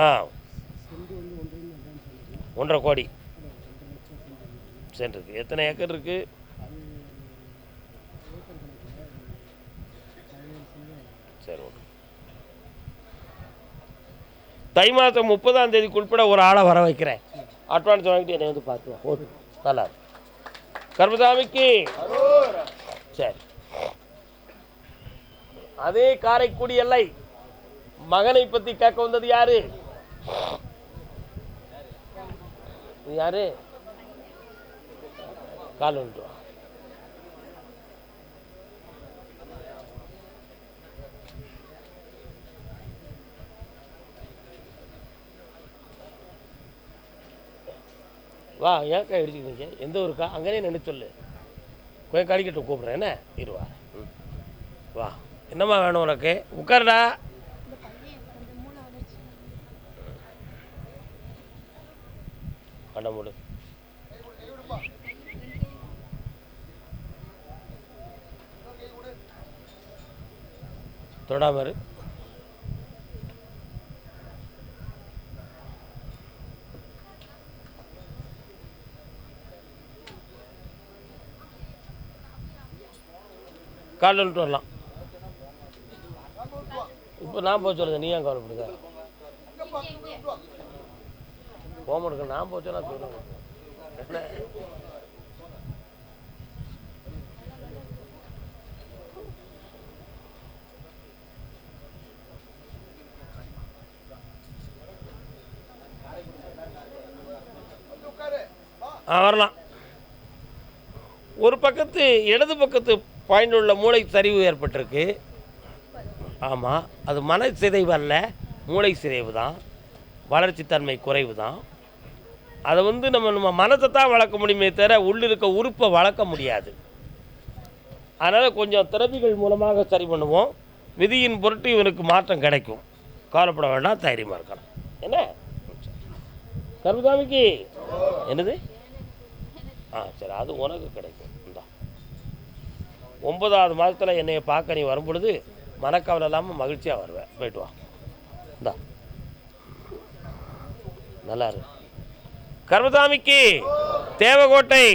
ஆ 1.5 கோடி சென்ட் இருக்குது. எத்தனை ஏக்கர் இருக்குது? சரி, ஓகே. தை மாதம் 30ஆம் தேதிக்குள்பட ஒரு ஆளை வர வைக்கிறேன். அட்வான்ஸ் வாங்கிட்டு என்னை வந்து பார்த்துவோம். ஓகே, நல்லா கருப்பசாமிக்கு. சரி, அதே காரைக்குடி எல்லை மகனை பற்றி கேட்க வந்தது யாரு? யாரு? கால் வந்துட்டு வா. ஏன்க்கா இடிச்சுக்கிங்க? எந்த ஊருக்கா? அங்கேயே நினைச்சு சொல்லு. கொஞ்சம் கடிக்கட்டும், கூப்பிட்றேன். என்ன இருவா? வா. என்னம்மா வேணும் உனக்கு? உட்காருடா. கண்ண மூடு. தொடாமரு. காலில் விட்டு வரலாம். இப்போ நான் போக சொல்லுங்க, நீ ஏன் கவலைப்படுங்க? போக மாட்டேங்க, நான் போக சொல்ல சொல்லுங்க. என்ன வரலாம். ஒரு பக்கத்து இடது பக்கத்து பாயிண்ட் உள்ள மூளை சரிவு ஏற்பட்டிருக்கு. ஆமாம், அது மன சிதைவு அல்ல, மூளை சிதைவு தான். வளர்ச்சி தன்மை குறைவு தான். அதை நம்ம மனத்தை தான் வளர்க்க முடியுமே தவிர உள்ளிருக்க உறுப்பை வளர்க்க முடியாது. அதனால் கொஞ்சம் தெரபிகள் மூலமாக சரி பண்ணுவோம். விதியின் பொருட்டு இவனுக்கு மாற்றம் கிடைக்கும். கவலைப்பட வேண்டாம், தைரியமாக இருக்கலாம். என்ன கருப்புசாமிக்கு என்னது? சரி, அது உனக்கு கிடைக்கும். இந்தா 9ஆவது மாதத்தில் என்னையை பார்க்க நீ வரும் பொழுது மனக்கவலை இல்லாமல் மகிழ்ச்சியாக வருவேன். போயிட்டு வா. இந்தா நல்லா இருக்கு. கருப்புசாமிக்கு தேவகோட்டை.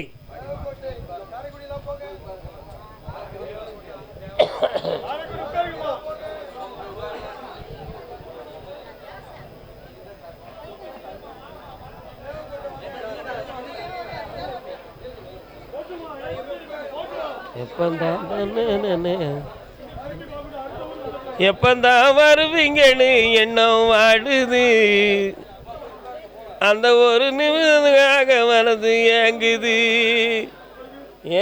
எப்பந்தான் வருவீங்கன்னு எண்ணம் வாடுது, அந்த ஒரு நிமிஷத்துக்காக மனது ஏங்குது.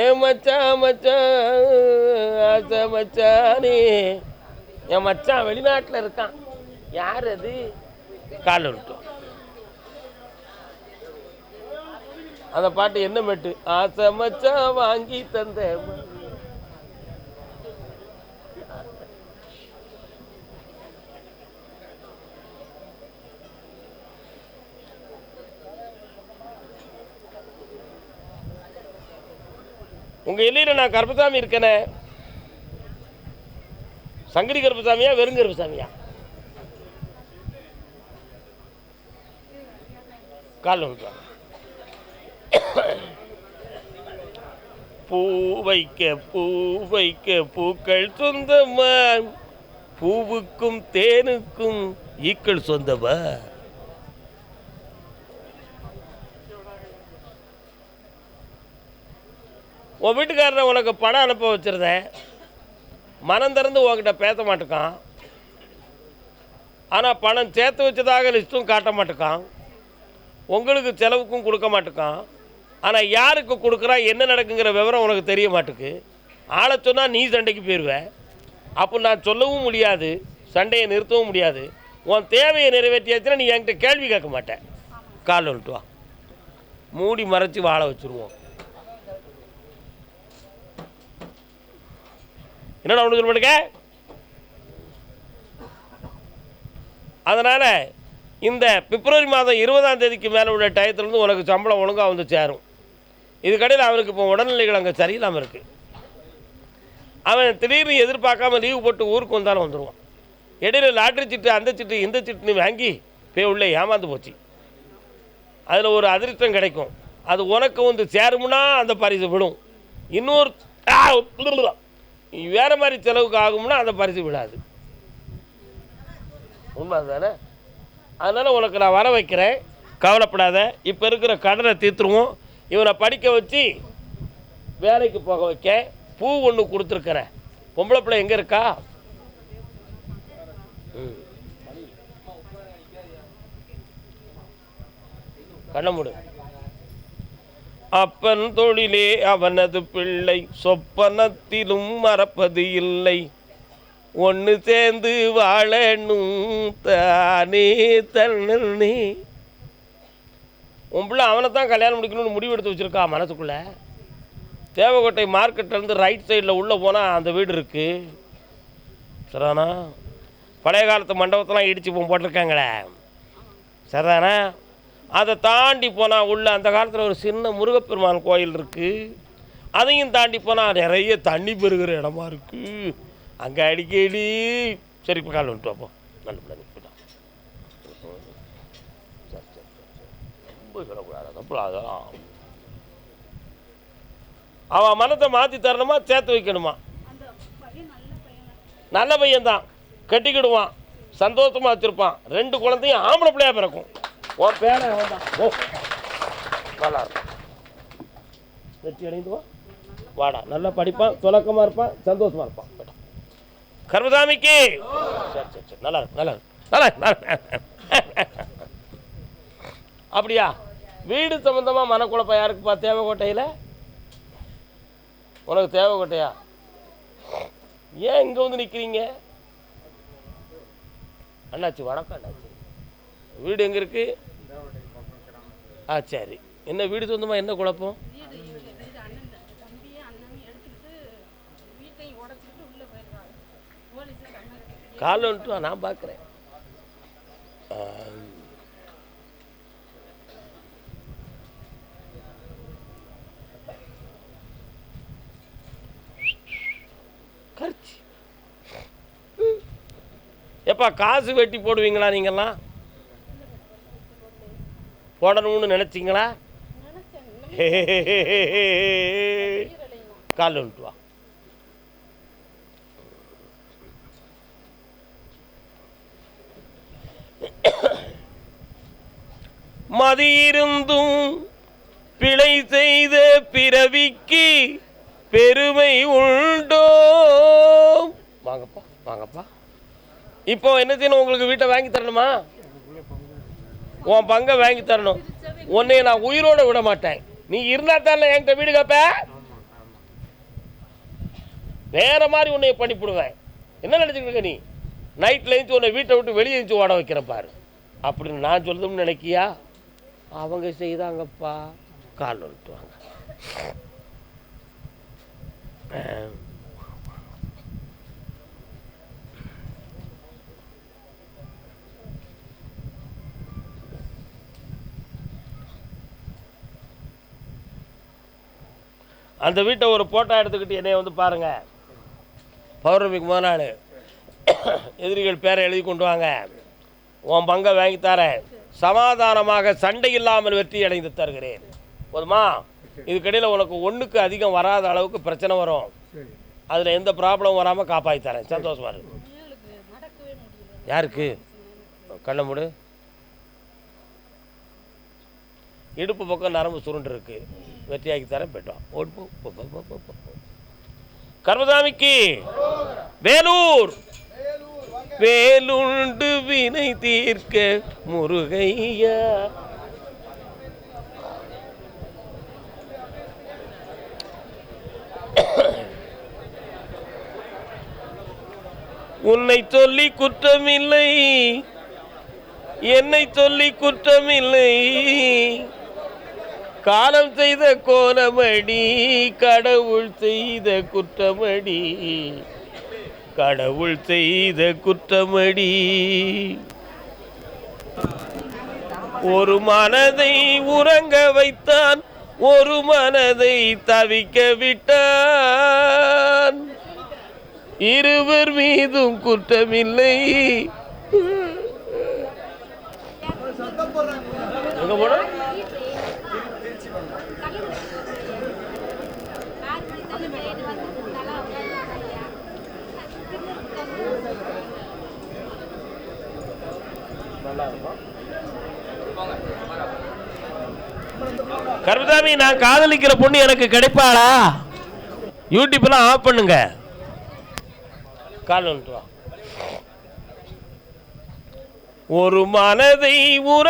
ஏன் மச்சான் மச்சான் ஆசை மச்சானே. என் மச்சான் வெளிநாட்டில் இருக்கான். யார் அது? காலில் விட்டோம். அந்த பாட்டு என்ன மெட்டு? ஆசை மச்சான் வாங்கி தந்த. உங்க எல்லையில நான் கருப்பசாமி இருக்கேனே. சங்கரி கருப்பசாமியா வெறும் கருப்பசாமியா? கால் விட்டுறாங்க. பூ வைக்க பூக்கள் சொந்தமா, பூவுக்கும் தேனுக்கும் ஈக்கள் சொந்தமா. உன் வீட்டுக்காரரை உனக்கு பணம் அனுப்ப வச்சிருந்தேன். மனம் திறந்து உங்ககிட்ட பேச மாட்டேக்கான். ஆனால் பணம் சேர்த்து வச்சதாக லிஸ்ட்டும் காட்ட மாட்டேக்கான். உங்களுக்கு செலவுக்கும் கொடுக்க மாட்டேக்கான். ஆனால் யாருக்கு கொடுக்குறா என்ன நடக்குங்கிற விவரம் உனக்கு தெரிய மாட்டேக்கு. ஆளை சொன்னால் நீ சண்டைக்கு போயிடுவேன். அப்போ நான் சொல்லவும் முடியாது, சண்டையை நிறுத்தவும் முடியாது. உன் தேவையை நிறைவேற்றியாச்சுன்னா நீ என்கிட்ட கேள்வி கேட்க மாட்டேன். காலில் விட்டு வா. மூடி மறைச்சி வாழ வச்சுருவோம். என்னடா ஒன்று சொல்ல மாட்டேங்க. அதனால் இந்த பிப்ரவரி மாதம் 20ஆம் தேதிக்கு மேலே உள்ள டயத்துலேருந்து உனக்கு சம்பளம் ஒழுங்காக வந்து சேரும். இதுக்கடையில் அவனுக்கு இப்போ உடல்நிலைகள் அங்கே சரியில்லாமல் இருக்குது. அவன் திடீர்னு எதிர்பார்க்காம லீவு போட்டு ஊருக்கு வந்தாலும் வந்துடுவான். இடையில லாட்ரி சீட்டு அந்த சீட்டு இந்த சீட்டுன்னு வாங்கி உள்ளே ஏமாந்து போச்சு. அதில் ஒரு அதிர்ஷ்டம் கிடைக்கும், அது உனக்கு வந்து சேருமுன்னா அந்த பரிசு விடும். இன்னொரு வேறு மாதிரி செலவுக்கு ஆகும்னா அந்த பரிசு விடாது. உண்மை தானே? அதனால் உனக்கு நான் வர வைக்கிறேன், கவலைப்படாத. இப்போ இருக்கிற கடனை தீர்த்துருவோம். இவனை படிக்க வச்சு வேலைக்கு போக வைக்க பூ ஒன்று கொடுத்துருக்குறேன். பொம்பளை பிள்ளை எங்கே இருக்கா? கண்ண மூடு. அப்பன் தொழிலே அவனது பிள்ளை, சொப்பனத்திலும் மறப்பது இல்லை. ஒன்று சேர்ந்து வாழணும் தானே தன்னே. உன் பிள்ளை அவனை தான் கல்யாணம் முடிக்கணும்னு முடிவு எடுத்து வச்சுருக்கா மனசுக்குள்ளே. தேவக்கோட்டை மார்க்கெட்லேருந்து ரைட் சைடில் உள்ளே போனால் அந்த வீடு இருக்குது. சரிதானா? பழைய காலத்து மண்டபத்தெல்லாம் இடித்து போட்டிருக்காங்களே, சரிதானா? அதை தாண்டி போனால் உள்ள அந்த காலத்தில் ஒரு சின்ன முருகப்பெருமான் கோயில் இருக்குது. அதையும் தாண்டி போனால் நிறைய தண்ணி பெருகிற இடமா இருக்குது. அங்கே அடிக்கடி சரி இப்போ கால் வந்துட்டு வாப்போ. நல்ல பிள்ளை நிற்பிட்டான். சரி சரி ரொம்ப சொல்லக்கூடாது, தப்புலாதான். அவன் மனத்தை மாற்றி தரணுமா சேர்த்து வைக்கணுமா? நல்ல பையன்தான், கட்டிக்கிடுவான், சந்தோஷமாக வச்சுருப்பான். 2 குழந்தையும் ஆம்பளை பிள்ளையாக பிறக்கும். உன் பேரை வந்தான் ஓ நல்லா இருக்கும். வெற்றி அடைந்துவா வாடா. நல்லா படிப்பான், துலக்கமாக இருப்பான், சந்தோஷமாக இருப்பான். கர்மசாமிக்கு சரி சரி சரி நல்லா இருக்கு நல்லா இருக்கு நல்லா. அப்படியா? வீடு சம்மந்தமாக மனக்குழப்பம் யாருக்குப்பா? தேவக்கோட்டையில் உனக்கு தேவக்கோட்டையா? ஏன் இங்கே வந்து நிற்கிறீங்க? அண்ணாச்சி வணக்கம். அண்ணாச்சி வீடு எங்கே இருக்கு? சரி. என்ன வீடு சொந்தமாக என்ன குழப்பம்? காலை வந்துட்டு நான் பார்க்குறேன். கரிச்சி எப்பா காசு வெட்டி போடுவீங்களா? நீங்கள்லாம் போடணும்னு நினச்சிங்களா? காலில் வந்துட்டு வா. மதியிருந்தும் பிழை செய்த பிறவிக்கு பெருமை உண்டோ? வாங்கப்பா வாங்கப்பா. இப்போ என்ன செய்யணும்? உங்களுக்கு வீட்டை வாங்கி தரணுமா? உன் பங்கை வாங்கி தரணும். உன்னை நான் உயிரோட விட மாட்டேன். நீ இருந்தா தானே என்கிட்ட வீடு கேப்ப. வேற மாதிரி உன்னை பண்ணிவிடுவேன். என்ன நினைச்சுக்கிட்டு இருக்க நீ? நைட்ல எழுந்து உன்னை வீட்டை விட்டு வெளியே எழுந்து ஓட வைக்கிறேன் பாரு. அப்படின்னு நான் சொல்லுதுன்னு நினைக்கியா? அவங்க செய்தாங்கப்பா. கால் வந்துட்டு வாங்க. அந்த வீட்டை ஒரு போட்டோ எடுத்துக்கிட்டு என்னைய வந்து பாருங்க. பௌர்ணமிக்கு முதல் நாள் எதிரிகள் பேரை எழுதி கொண்டு வாங்க. உன் பங்கை வாங்கி தரேன். சமாதானமாக சண்டை இல்லாமல் வெற்றி அடைந்து தருகிறேன். போதுமா? இதுக்கடையில் உனக்கு 1க்கு அதிகம் வராத அளவுக்கு பிரச்சனை வரும். அதில் எந்த ப்ராப்ளம் வராமல் காப்பாற்றி தரேன். சந்தோஷமா இருக்கு. யாருக்கு? கண்ண மூடு. இடுப்பு பக்கம் நரம்பு சுருண்டு இருக்கு. வெற்றியாக்கி தரேன். போய்ட்டோம். கர்மசாமிக்கு வேலூர் வேலுண்டு வினை தீர்க்க முருகையா. உன்னை சொல்லி குற்றமில்லை, என்னை சொல்லி குற்றமில்லை. காலம் செய்த கோலமடி, கடவுள் செய்த குற்றமடி, கடவுள் செய்த குற்றமடி. ஒரு மனதை உறங்க வைத்தான், ஒரு மனதை தவிக்க விட்டான். இருவர் மீதும் குற்றமில்லை. எங்கே போகணும்? கருமசாமி, நான் காதலிக்கிற பொண்ணு எனக்கு கிடைப்பாளா? யூடியூப்லாம் ஆஃப் பண்ணுங்க. கால் வந்துட்டு வா. ஒரு மனதை உற